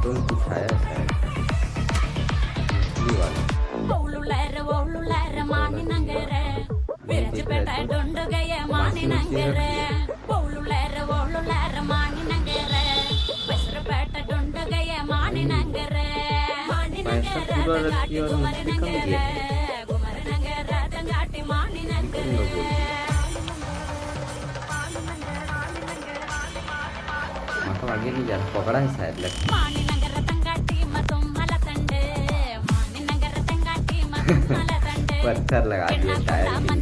Cartoon कुछ आया शायद मछली वाला। पैसा पूरा रखिए और मछली कम दिया मतलब आगे नहीं जा पकड़ा है शायद लगता पत्थर लगा दिया शायद।